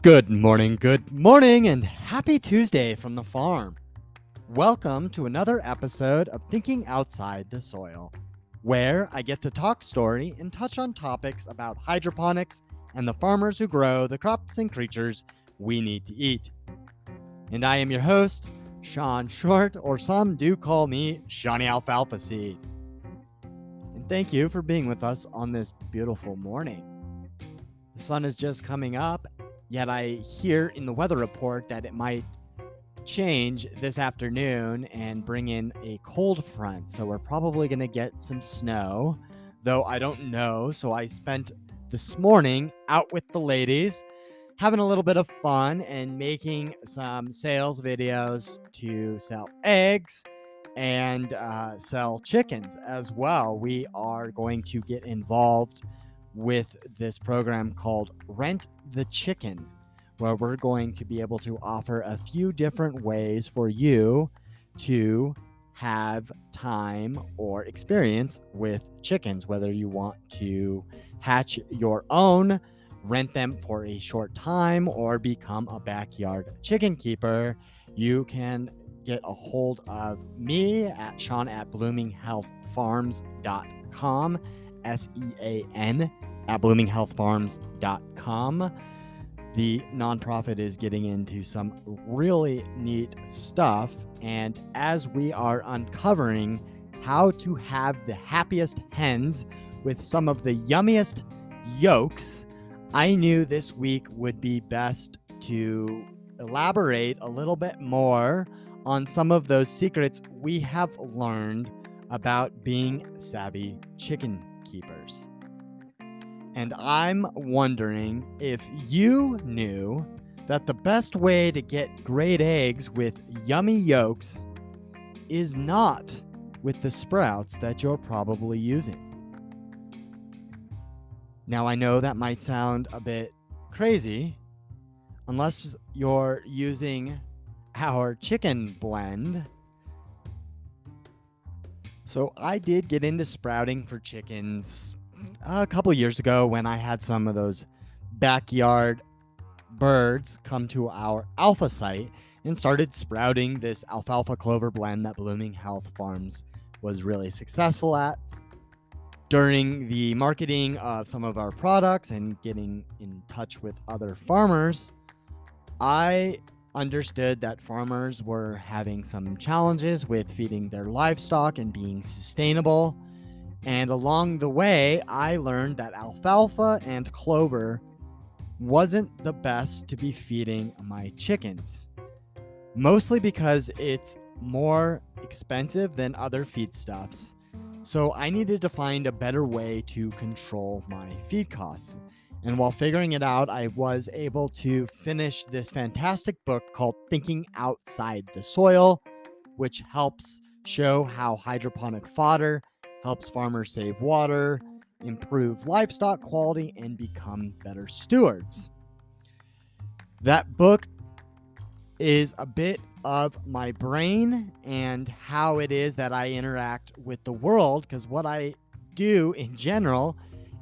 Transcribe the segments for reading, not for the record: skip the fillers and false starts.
Good morning, and happy Tuesday from the farm. Welcome to another episode of Thinking Outside the Soil, where I get to talk story and touch on topics about hydroponics and the farmers who grow the crops and creatures we need to eat. And I am your host, Sean Short, or some do call me Seany Alfalfaseed. And thank you for being with us on this beautiful morning. The sun is just coming up, yet I hear in the weather report that it might change this afternoon and bring in a cold front. So we're probably going to get some snow, though I don't know. So I spent this morning out with the ladies, having a little bit of fun and making some sales videos to sell eggs and sell chickens as well. We are going to get involved with this program called Rent the Chicken, where we're going to be able to offer a few different ways for you to have time or experience with chickens, whether you want to hatch your own, rent them for a short time, or become a backyard chicken keeper. You can get a hold of me at Sean at bloominghealthfarms.com, SEAN at bloominghealthfarms.com. The nonprofit is getting into some really neat stuff, and as we are uncovering how to have the happiest hens with some of the yummiest yolks, I knew this week would be best to elaborate a little bit more on some of those secrets we have learned about being savvy chicken keepers. And I'm wondering if you knew that the best way to get great eggs with yummy yolks is not with the sprouts that you're probably using. Now, I know that might sound a bit crazy, unless you're using our chicken blend. So I did get into sprouting for chickens a couple years ago when I had some of those backyard birds come to our alpha site and started sprouting this alfalfa clover blend that Blooming Health Farms was really successful at. During the marketing of some of our products and getting in touch with other farmers, I understood that farmers were having some challenges with feeding their livestock and being sustainable. And along the way, I learned that alfalfa and clover wasn't the best to be feeding my chickens, mostly because it's more expensive than other feedstuffs. So I needed to find a better way to control my feed costs. And while figuring it out, I was able to finish this fantastic book called Thinking Outside the Soil, which helps show how hydroponic fodder helps farmers save water, improve livestock quality, and become better stewards. That book is a bit of my brain and how it is that I interact with the world, because what I do in general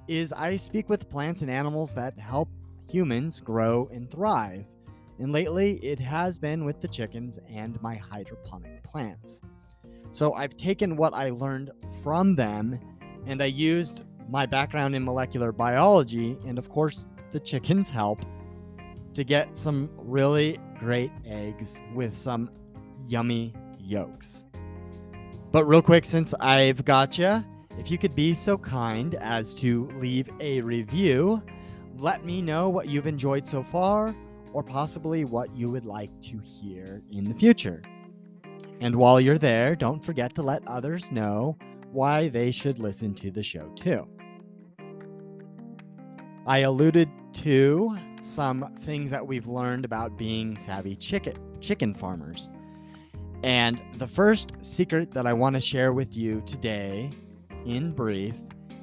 is I speak with plants and animals that help humans grow and thrive. And lately, it has been with the chickens and my hydroponic plants. So I've taken what I learned from them, and I used my background in molecular biology, and of course the chickens help, to get some really great eggs with some yummy yolks. But real quick, since I've got you, if you could be so kind as to leave a review, let me know what you've enjoyed so far, or possibly what you would like to hear in the future. And while you're there, don't forget to let others know why they should listen to the show too. I alluded to some things that we've learned about being savvy chicken farmers. And the first secret that I want to share with you today, in brief,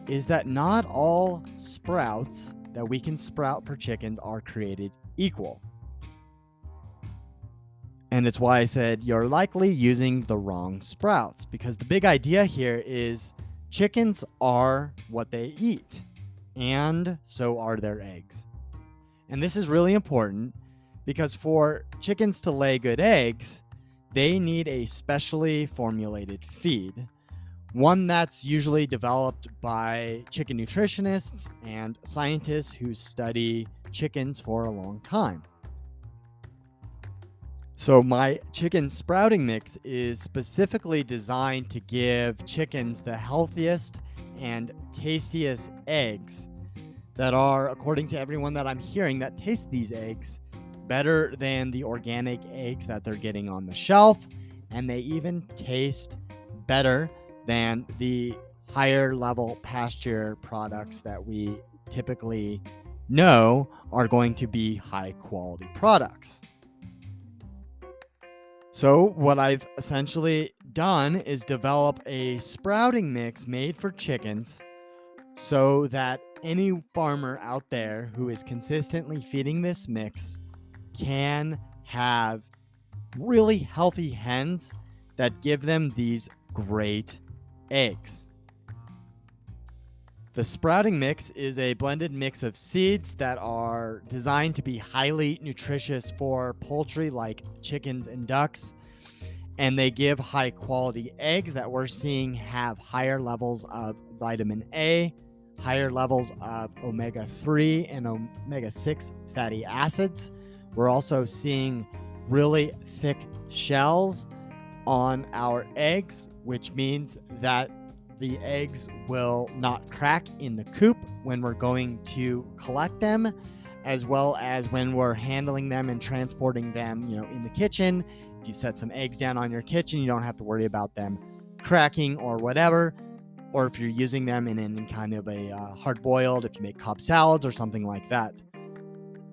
is that not all sprouts that we can sprout for chickens are created equal. And it's why I said you're likely using the wrong sprouts, because the big idea here is chickens are what they eat, and so are their eggs. And this is really important because for chickens to lay good eggs, they need a specially formulated feed, one that's usually developed by chicken nutritionists and scientists who study chickens for a long time. So my chicken sprouting mix is specifically designed to give chickens the healthiest and tastiest eggs that are, according to everyone that I'm hearing that taste these eggs, better than the organic eggs that they're getting on the shelf. And they even taste better than the higher level pasture products that we typically know are going to be high quality products. So what I've essentially done is develop a sprouting mix made for chickens so that any farmer out there who is consistently feeding this mix can have really healthy hens that give them these great eggs. The sprouting mix is a blended mix of seeds that are designed to be highly nutritious for poultry like chickens and ducks, and they give high quality eggs that we're seeing have higher levels of vitamin A, higher levels of omega-3 and omega-6 fatty acids. We're also seeing really thick shells on our eggs, which means that the eggs will not crack in the coop when we're going to collect them, as well as when we're handling them and transporting them, in the kitchen. If you set some eggs down on your kitchen, you don't have to worry about them cracking or whatever. Or if you're using them in kind of a hard-boiled, if you make Cobb salads or something like that.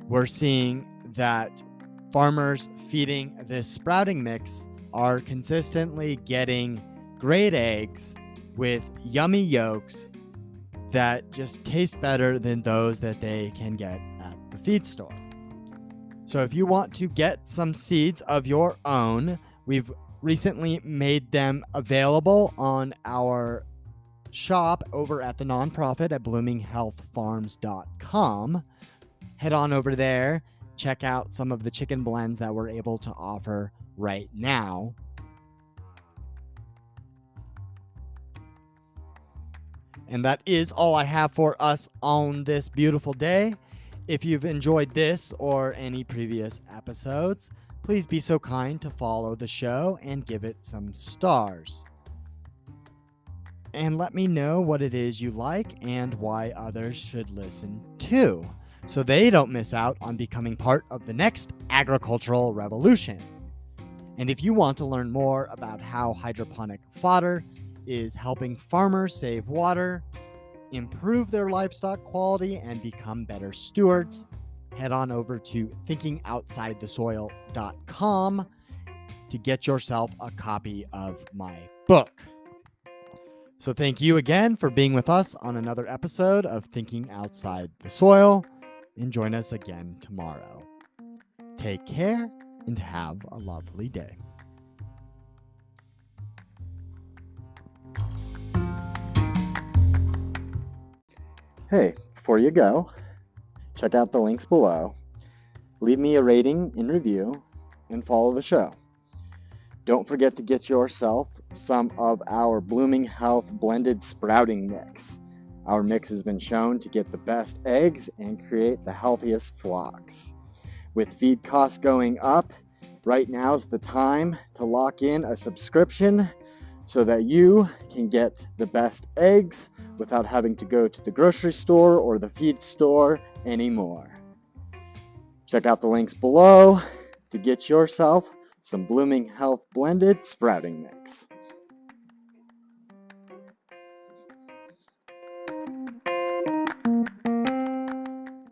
We're seeing that farmers feeding this sprouting mix are consistently getting great eggs with yummy yolks that just taste better than those that they can get at the feed store. So if you want to get some seeds of your own, we've recently made them available on our shop over at the nonprofit at bloominghealthfarms.com. Head on over there, check out some of the chicken blends that we're able to offer right now. And that is all I have for us on this beautiful day. If you've enjoyed this or any previous episodes, please be so kind to follow the show and give it some stars. And let me know what it is you like and why others should listen too, so they don't miss out on becoming part of the next agricultural revolution. And if you want to learn more about how hydroponic fodder is helping farmers save water, improve their livestock quality, and become better stewards, head on over to thinkingoutsidethesoil.com to get yourself a copy of my book. So thank you again for being with us on another episode of Thinking Outside the Soil, and join us again tomorrow. Take care and have a lovely day. Hey, before you go, check out the links below, leave me a rating and review, and follow the show. Don't forget to get yourself some of our Blooming Health blended sprouting mix. Our mix has been shown to get the best eggs and create the healthiest flocks. With feed costs going up, right now's the time to lock in a subscription so that you can get the best eggs without having to go to the grocery store or the feed store anymore. Check out the links below to get yourself some Blooming Health blended sprouting mix.